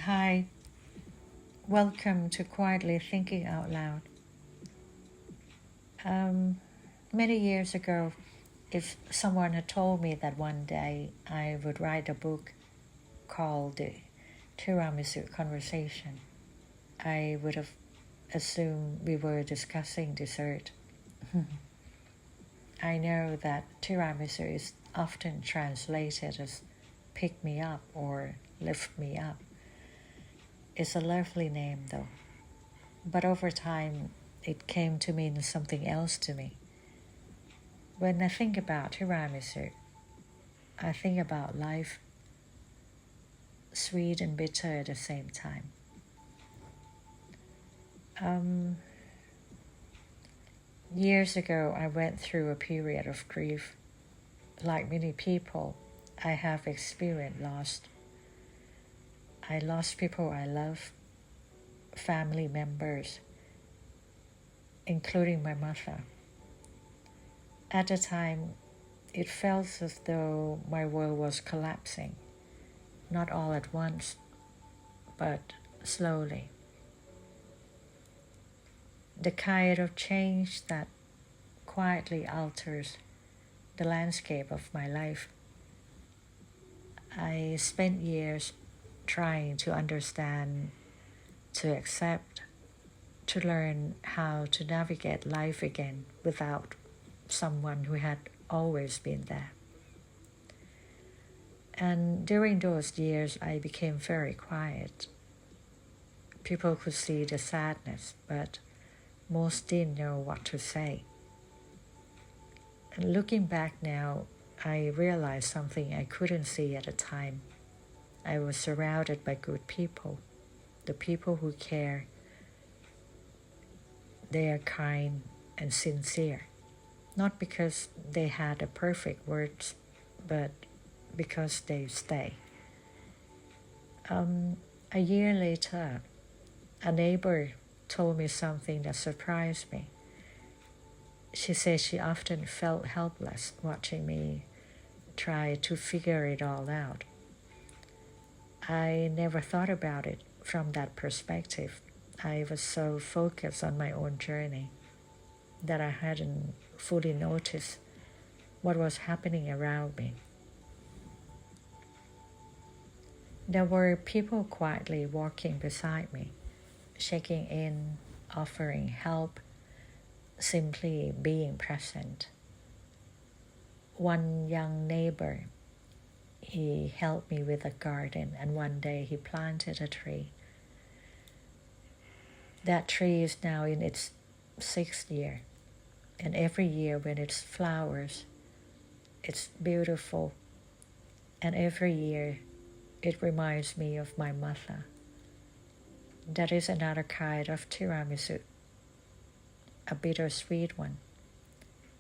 Hi, welcome to Quietly Thinking Out Loud. Many years ago, if someone had told me that one day I would write a book called the Tiramisu Conversation, I would have assumed we were discussing dessert. I know that tiramisu is often translated as pick me up or lift me up. It's a lovely name though. But over time, it came to mean something else to me. When I think about tiramisu, I think about life, sweet and bitter at the same time. Years ago, I went through a period of grief. Like many people, I have experienced loss. I lost people I love, family members, including my mother. At the time, it felt as though my world was collapsing, not all at once, but slowly. The kind of change that quietly alters the landscape of my life. I spent years trying to understand, to accept, to learn how to navigate life again without someone who had always been there. And during those years, I became very quiet. People could see the sadness, but most didn't know what to say. And looking back now, I realized something I couldn't see at the time. I was surrounded by good people, the people who care. They are kind and sincere, not because they had the perfect words, but because they stay. A year later, a neighbor told me something that surprised me. She said she often felt helpless watching me try to figure it all out. I never thought about it from that perspective. I was so focused on my own journey that I hadn't fully noticed what was happening around me. There were people quietly walking beside me, checking in, offering help, simply being present. One young neighbor, he helped me with a garden, and one day he planted a tree. That tree is now in its 6th year, and every year when it flowers, it's beautiful, and every year it reminds me of my mother. That is another kind of tiramisu, a bittersweet one.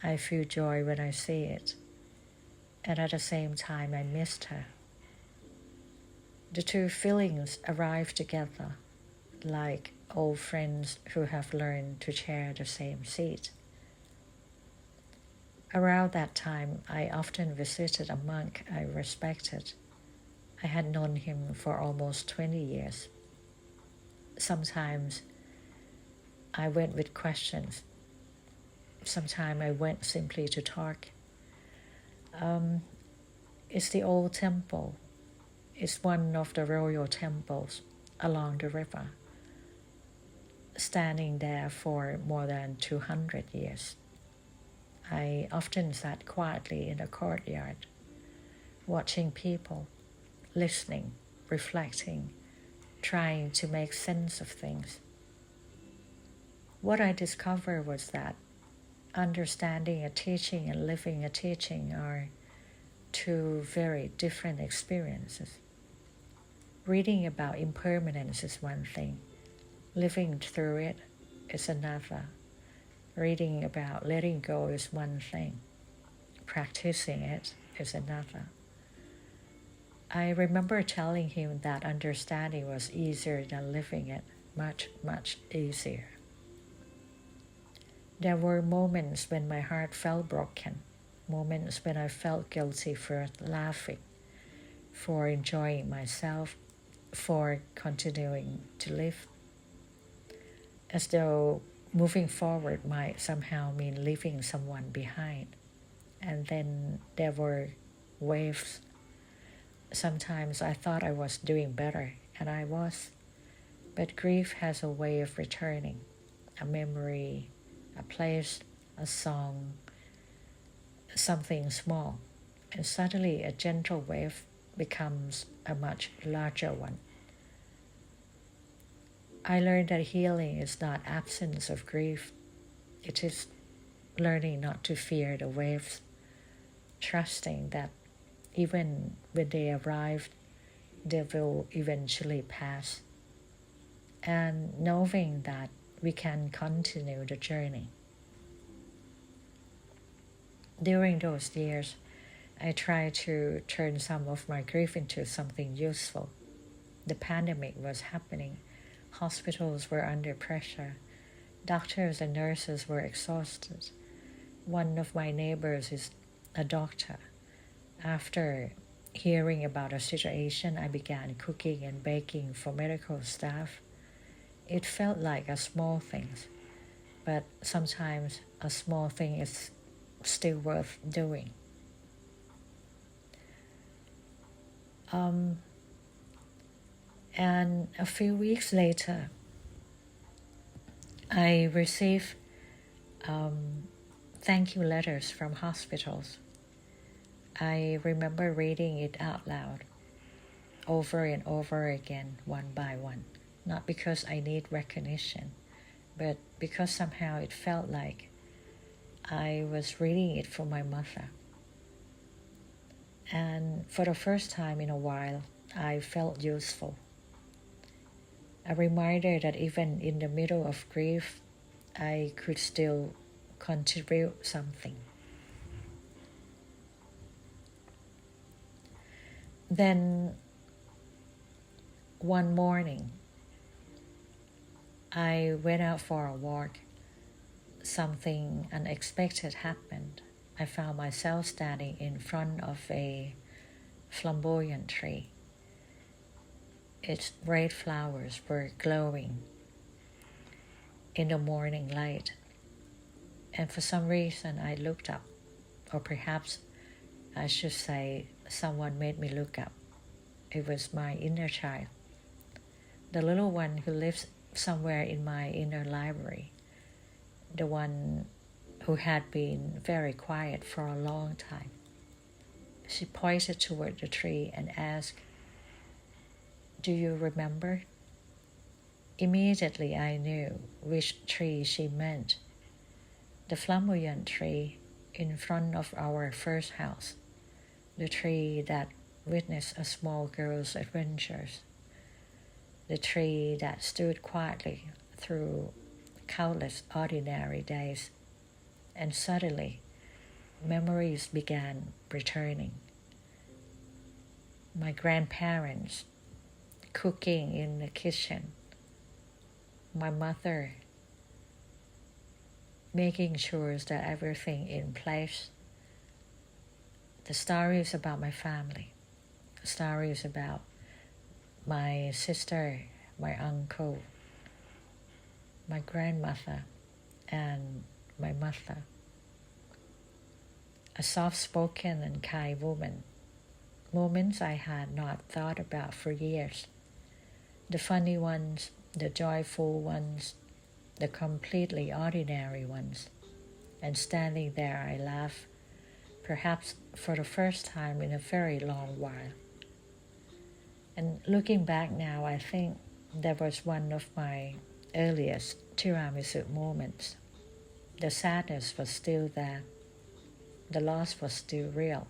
I feel joy when I see it, and at the same time I missed her. The two feelings arrive together like old friends who have learned to share the same seat. Around that time, I often visited a monk I respected. I had known him for almost 20 years. Sometimes I went with questions. Sometimes I went simply to talk. It's the old temple. It's one of the royal temples along the river, standing there for more than 200 years. I often sat quietly in the courtyard, watching people, listening, reflecting, trying to make sense of things. What I discovered was that understanding a teaching and living a teaching are two very different experiences. Reading about impermanence is one thing. Living through it is another. Reading about letting go is one thing. Practicing it is another. I remember telling him that understanding was easier than living it, much, much easier. There were moments when my heart felt broken, moments when I felt guilty for laughing, for enjoying myself, for continuing to live, as though moving forward might somehow mean leaving someone behind. And then there were waves. Sometimes I thought I was doing better, and I was. But grief has a way of returning, a memory, a place, a song, something small. And suddenly a gentle wave becomes a much larger one. I learned that healing is not absence of grief. It is learning not to fear the waves, trusting that even when they arrive, they will eventually pass, and knowing that we can continue the journey. During those years, I tried to turn some of my grief into something useful. The pandemic was happening. Hospitals were under pressure. Doctors and nurses were exhausted. One of my neighbors is a doctor. After hearing about the situation, I began cooking and baking for medical staff. It felt like a small thing, but sometimes a small thing is still worth doing. And a few weeks later, I received thank you letters from hospitals. I remember reading it out loud, over and over again, one by one. Not because I need recognition, but because somehow it felt like I was reading it for my mother. And for the first time in a while, I felt useful. A reminder that even in the middle of grief, I could still contribute something. Then one morning, I went out for a walk. Something unexpected happened. I found myself standing in front of a flamboyant tree. Its red flowers were glowing in the morning light. And for some reason, I looked up, or perhaps I should say, someone made me look up. It was my inner child, the little one who lives somewhere in my inner library, the one who had been very quiet for a long time. She pointed toward the tree and asked, "Do you remember?" Immediately I knew which tree she meant. The flamboyant tree in front of our first house, the tree that witnessed a small girl's adventures, the tree that stood quietly through countless ordinary days. And suddenly, memories began returning. My grandparents cooking in the kitchen, my mother making sure that everything in place, the stories about my family, stories about my sister, my uncle, my grandmother, and my mother. A soft-spoken and kind woman, moments I had not thought about for years. The funny ones, the joyful ones, the completely ordinary ones. And standing there, I laughed, perhaps for the first time in a very long while. And looking back now, I think that was one of my earliest tiramisu moments. The sadness was still there. The loss was still real.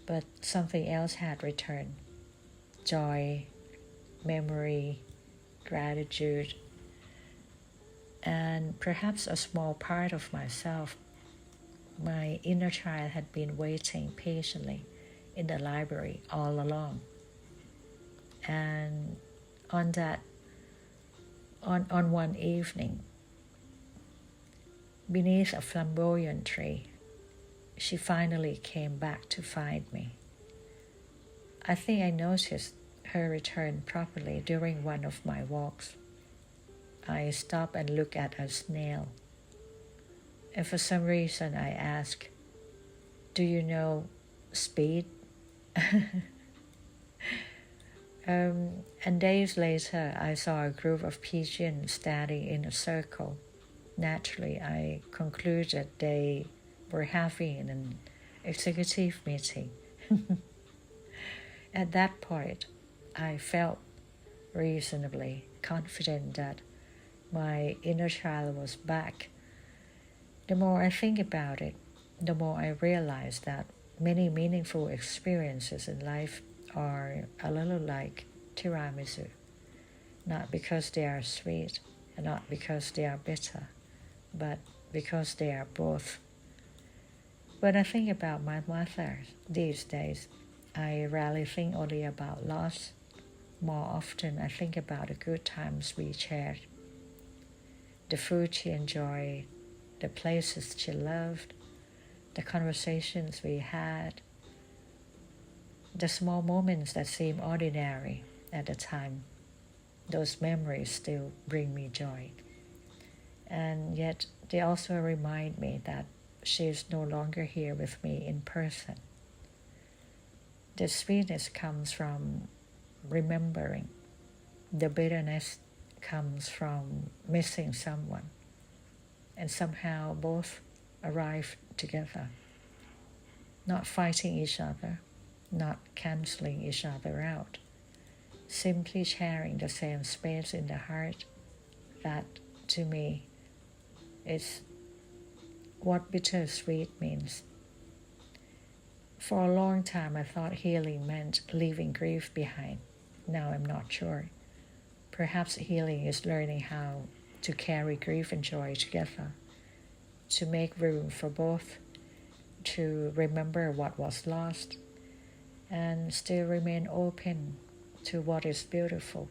But something else had returned. Joy, memory, gratitude, and perhaps a small part of myself. My inner child had been waiting patiently in the library all along. And on one evening, beneath a flamboyant tree, she finally came back to find me. I think I noticed her return properly during one of my walks. I stop and look at a snail. And for some reason I ask, "Do you know speed?" And days later, I saw a group of pigeons standing in a circle. Naturally, I concluded they were having an executive meeting. At that point, I felt reasonably confident that my inner child was back. The more I think about it, the more I realize that many meaningful experiences in life are a little like tiramisu, not because they are sweet and not because they are bitter, but because they are both. When I think about my mother these days, I rarely think only about loss. More often, I think about the good times we shared, the food she enjoyed, the places she loved, the conversations we had, the small moments that seem ordinary at the time. Those memories still bring me joy. And yet, they also remind me that she is no longer here with me in person. The sweetness comes from remembering. The bitterness comes from missing someone. And somehow both arrive together, not fighting each other, not canceling each other out, simply sharing the same space in the heart. That, to me, is what bittersweet means. For a long time, I thought healing meant leaving grief behind. Now I'm not sure. Perhaps healing is learning how to carry grief and joy together, to make room for both, to remember what was lost, and still remain open to what is beautiful.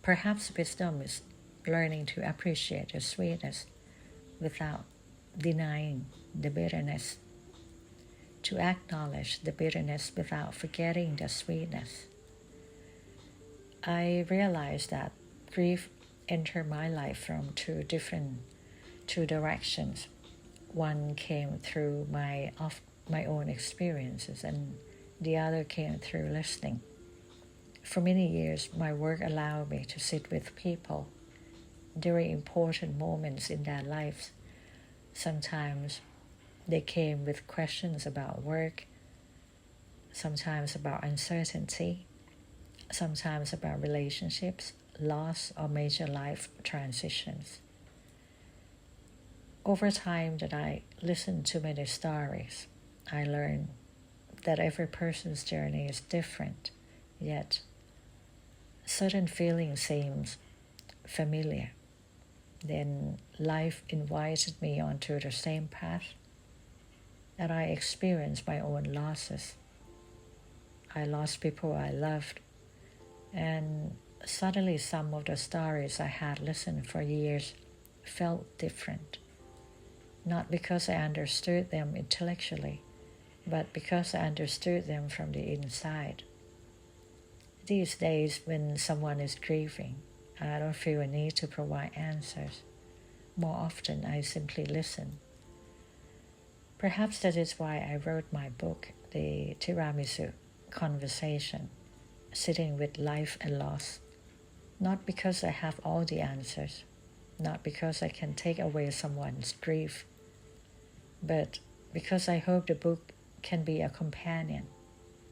Perhaps wisdom is learning to appreciate the sweetness without denying the bitterness, to acknowledge the bitterness without forgetting the sweetness. I realized that grief entered my life from two directions. One came through my own experiences, and the other came through listening. For many years, my work allowed me to sit with people during important moments in their lives. Sometimes they came with questions about work, sometimes about uncertainty, sometimes about relationships, loss, or major life transitions. Over time that I listened to many stories, I learned that every person's journey is different, yet certain feelings seem familiar. Then life invited me onto the same path, and I experienced my own losses. I lost people I loved, and suddenly some of the stories I had listened for years felt different. Not because I understood them intellectually, but because I understood them from the inside. These days, when someone is grieving, I don't feel a need to provide answers. More often, I simply listen. Perhaps that is why I wrote my book, The Tiramisu Conversation, Sitting with Life and Loss. Not because I have all the answers, not because I can take away someone's grief, but because I hope the book can be a companion,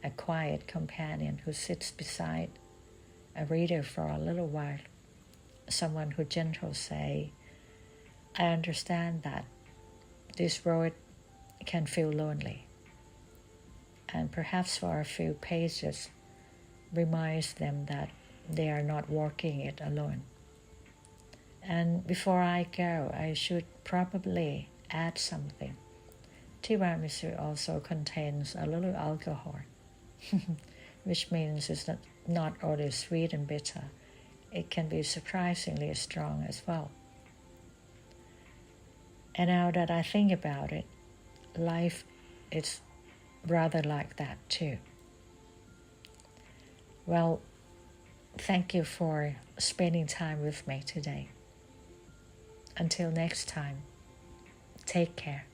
a quiet companion who sits beside a reader for a little while, someone who gently say, "I understand that this road can feel lonely," and perhaps for a few pages reminds them that they are not walking it alone. And before I go, I should probably add something. Tiramisu also contains a little alcohol, which means it's not only sweet and bitter, it can be surprisingly strong as well. And now that I think about it, life is rather like that too. Well, thank you for spending time with me today. Until next time, take care.